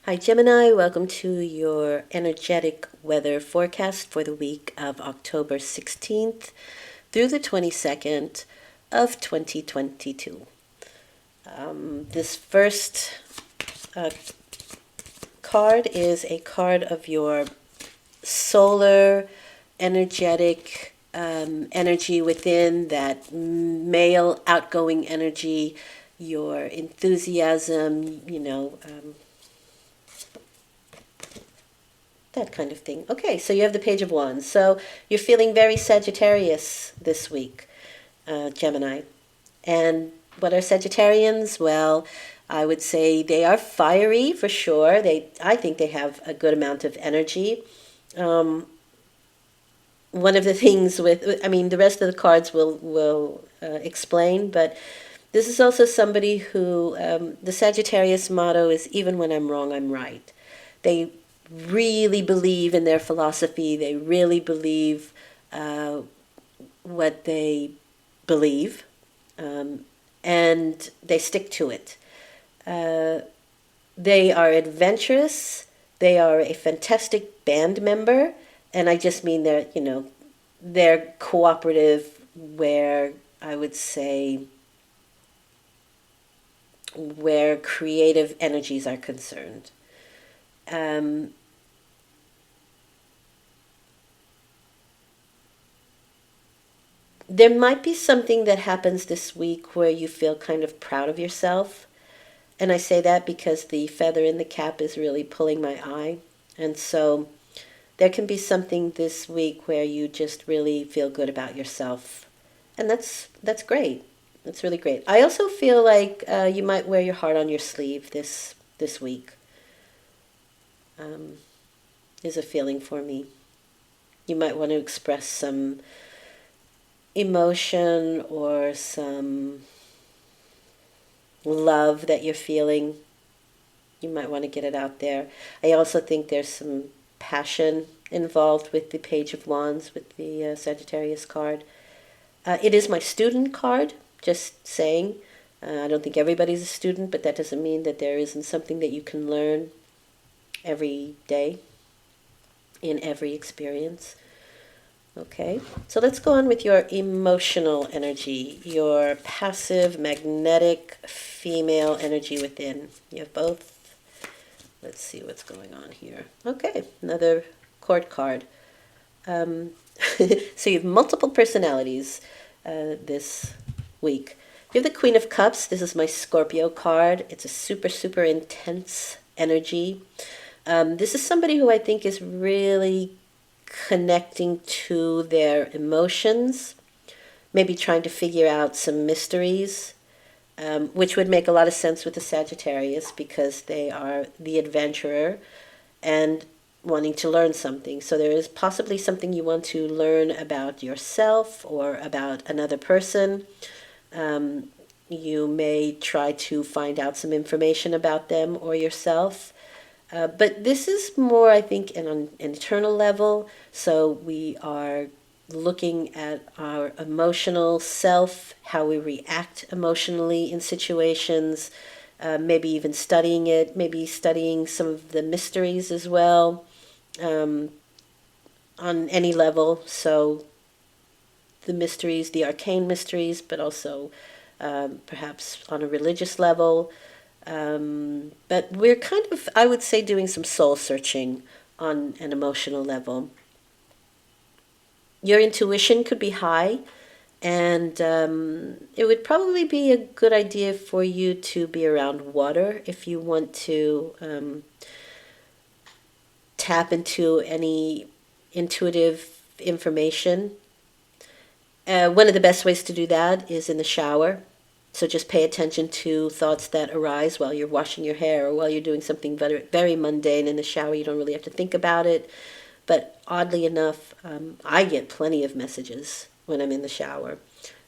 Hi, Gemini. Welcome to your energetic weather forecast for the week of October 16th through the 22nd of 2022. This first uh, card is a card of your solar energetic energy within, that male outgoing energy, your enthusiasm, that kind of thing. Okay, so you have the Page of Wands. So you're feeling very Sagittarius this week, Gemini. And what are Sagittarians? Well, I would say they are fiery for sure. I think they have a good amount of energy. One of the things the rest of the cards will explain, but this is also somebody who, the Sagittarius motto is, even when I'm wrong, I'm right. They really believe in their philosophy. They really believe what they believe, and they stick to it. They are adventurous. They are a fantastic band member, and I just mean they're cooperative, where I would say where creative energies are concerned. There might be something that happens this week where you feel kind of proud of yourself. And I say that because the feather in the cap is really pulling my eye. And so there can be something this week where you just really feel good about yourself. And that's great. That's really great. I also feel like you might wear your heart on your sleeve this week. Is a feeling for me. You might want to express some emotion or some love that you're feeling. You might want to get it out there. I also think there's some passion involved with the Page of Wands, with the Sagittarius card. It is my student card, just saying. I don't think everybody's a student, but that doesn't mean that there isn't something that you can learn every day in every experience. Okay, so let's go on with your emotional energy, your passive, magnetic, female energy within. You have both. Let's see what's going on here. Okay, another court card. So you have multiple personalities this week. You have the Queen of Cups. This is my Scorpio card. It's a super, super intense energy. This is somebody who I think is really connecting to their emotions, maybe trying to figure out some mysteries, which would make a lot of sense with the Sagittarius, because they are the adventurer and wanting to learn something. So there is possibly something you want to learn about yourself or about another person. You may try to find out some information about them or yourself. But this is more, I think, on an internal level. So we are looking at our emotional self, how we react emotionally in situations, maybe even studying it, maybe studying some of the mysteries as well, on any level. So the mysteries, the arcane mysteries, but also perhaps on a religious level. But we're kind of, I would say, doing some soul searching on an emotional level. Your intuition could be high, and it would probably be a good idea for you to be around water if you want to tap into any intuitive information. One of the best ways to do that is in the shower. So just pay attention to thoughts that arise while you're washing your hair or while you're doing something very, very mundane in the shower. You don't really have to think about it. But oddly enough, I get plenty of messages when I'm in the shower,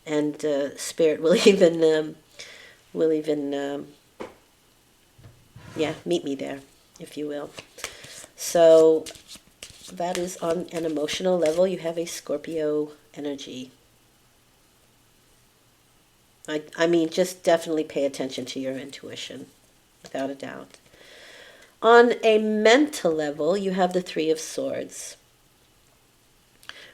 and Spirit will even meet me there, if you will. So that is on an emotional level. You have a Scorpio energy. I mean, just definitely pay attention to your intuition, without a doubt. On a mental level, you have the Three of Swords.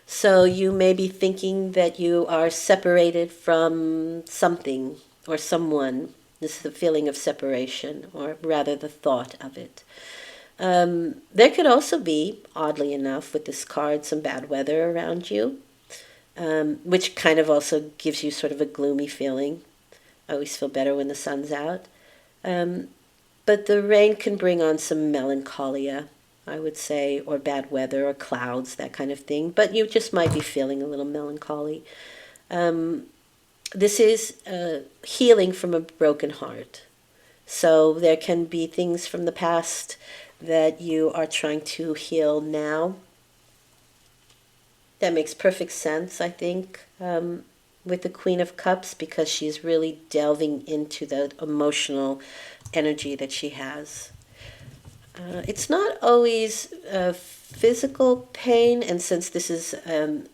So you may be thinking that you are separated from something or someone. This is the feeling of separation, or rather the thought of it. There could also be, oddly enough, with this card, some bad weather around you, which kind of also gives you sort of a gloomy feeling. I always feel better when the sun's out. But the rain can bring on some melancholia, I would say, or bad weather or clouds, that kind of thing. But you just might be feeling a little melancholy. This is healing from a broken heart. So there can be things from the past that you are trying to heal now. That makes perfect sense, I think, with the Queen of Cups, because she's really delving into the emotional energy that she has. It's not always physical pain, and since this is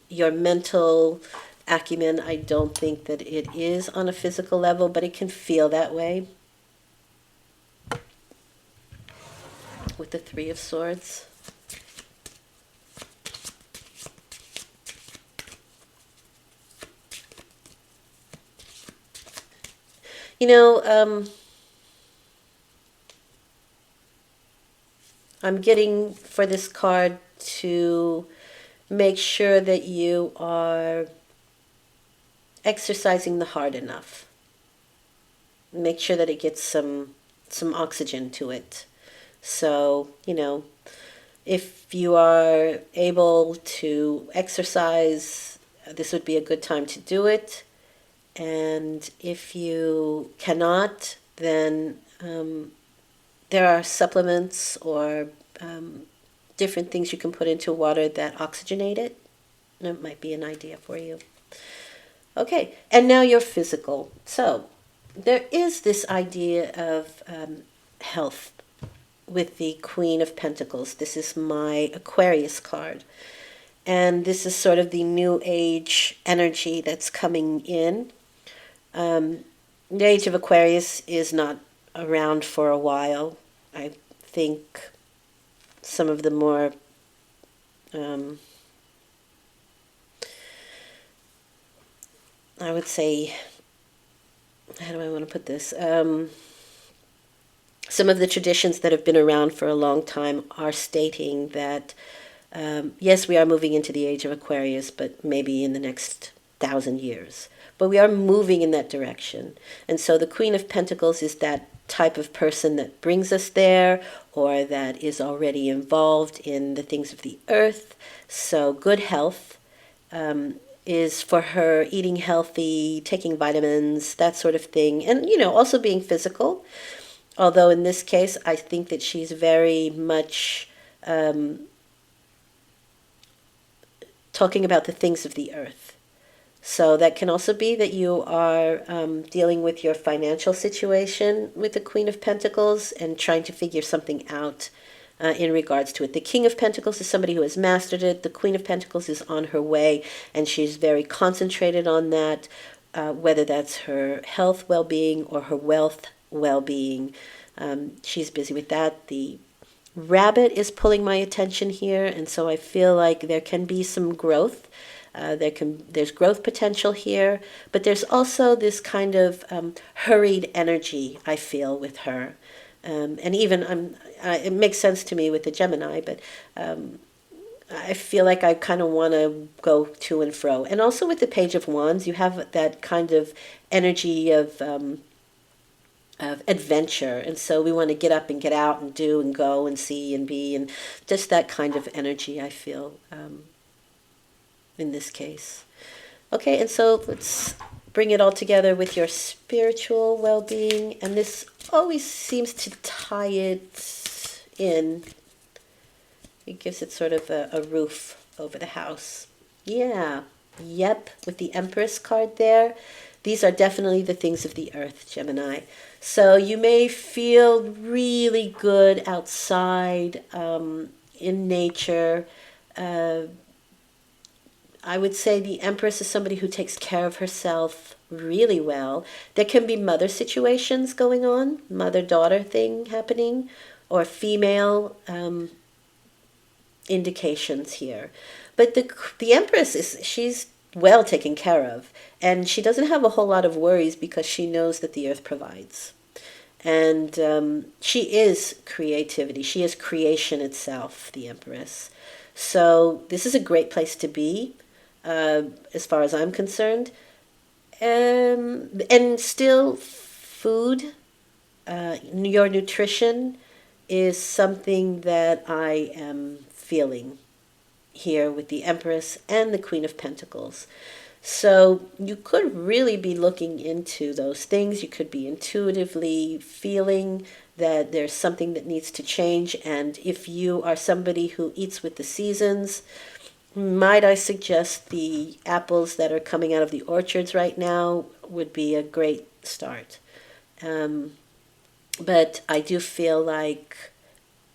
your mental acumen, I don't think that it is on a physical level, but it can feel that way with the Three of Swords. You know, I'm getting for this card to make sure that you are exercising the heart enough. Make sure that it gets some oxygen to it. So, you know, if you are able to exercise, this would be a good time to do it. And if you cannot, then there are supplements or different things you can put into water that oxygenate it. That might be an idea for you. Okay, and now your physical. So there is this idea of health with the Queen of Pentacles. This is my Aquarius card. And this is sort of the new age energy that's coming in. The age of Aquarius is not around for a while. I think some of the more I would say, how do I want to put this? Some of the traditions that have been around for a long time are stating that, yes, we are moving into the age of Aquarius, but maybe in the next 1,000 years. But we are moving in that direction. And so the Queen of Pentacles is that type of person that brings us there, or that is already involved in the things of the earth. So good health is for her eating healthy, taking vitamins, that sort of thing. And, you know, also being physical. Although in this case, I think that she's very much talking about the things of the earth. So that can also be that you are dealing with your financial situation with the Queen of Pentacles and trying to figure something out in regards to it. The King of Pentacles is somebody who has mastered it. The Queen of Pentacles is on her way, and she's very concentrated on that, whether that's her health well-being or her wealth well-being. She's busy with that. The rabbit is pulling my attention here, and so I feel like there can be some growth. There's growth potential here, but there's also this kind of hurried energy I feel with her, and even it makes sense to me with the Gemini, but I feel like I kind of want to go to and fro. And also with the Page of Wands, you have that kind of energy of adventure, and so we want to get up and get out and do and go and see and be, and just that kind of energy I feel in this case. Okay, and so let's bring it all together with your spiritual well-being, and this always seems to tie it in. It gives it sort of a roof over the house. Yeah, yep, with the Empress card there. These are definitely the things of the earth, Gemini. So you may feel really good outside, in nature. I would say the Empress is somebody who takes care of herself really well. There can be mother situations going on, mother-daughter thing happening, or female indications here. But the Empress she's well taken care of, and she doesn't have a whole lot of worries because she knows that the earth provides. And she is creativity. She is creation itself, the Empress. So this is a great place to be, as far as I'm concerned. And still, food, your nutrition is something that I am feeling here with the Empress and the Queen of Pentacles. So you could really be looking into those things. You could be intuitively feeling that there's something that needs to change. And if you are somebody who eats with the seasons, might I suggest the apples that are coming out of the orchards right now would be a great start. But I do feel like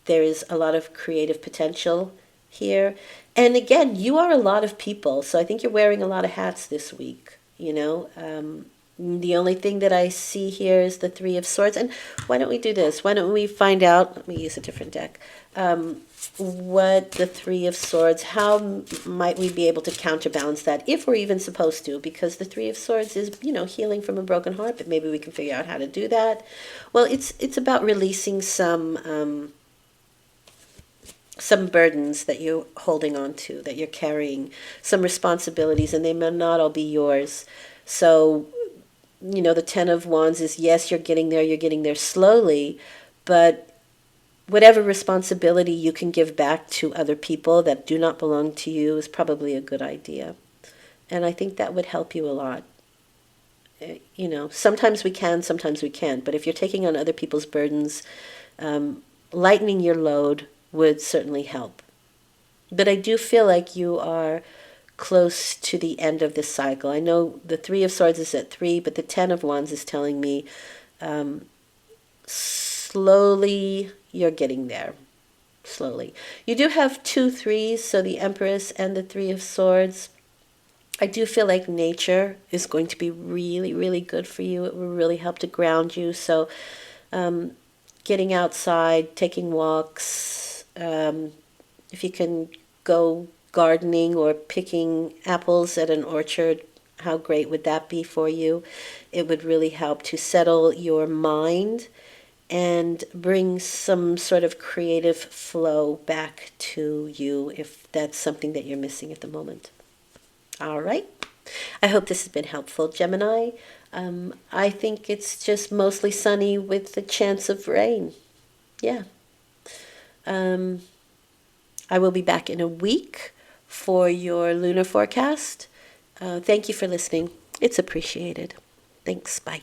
there is a lot of creative potential here. And again, you are a lot of people, so I think you're wearing a lot of hats this week, you know. The only thing that I see here is the Three of Swords. And why don't we do this? Why don't we find out, let me use a different deck, what the Three of Swords, how might we be able to counterbalance that, if we're even supposed to, because the Three of Swords is, you know, healing from a broken heart, but maybe we can figure out how to do that. Well, it's about releasing some burdens that you're holding on to, that you're carrying, some responsibilities, and they may not all be yours. So, you know, the Ten of Wands is, yes, you're getting there slowly, but whatever responsibility you can give back to other people that do not belong to you is probably a good idea. And I think that would help you a lot. You know, sometimes we can, sometimes we can't, but if you're taking on other people's burdens, lightening your load would certainly help. But I do feel like you are close to the end of this cycle. I know the Three of Swords is at 3, but the Ten of Wands is telling me slowly you're getting there. Slowly. You do have 2 threes, so the Empress and the Three of Swords. I do feel like nature is going to be really, really good for you. It will really help to ground you. So getting outside, taking walks, if you can go gardening or picking apples at an orchard, how great would that be for you? It would really help to settle your mind and bring some sort of creative flow back to you if that's something that you're missing at the moment. All right. I hope this has been helpful, Gemini. I think it's just mostly sunny with the chance of rain. Yeah. I will be back in a week for your lunar forecast. Thank you for listening. It's appreciated. Thanks. Bye.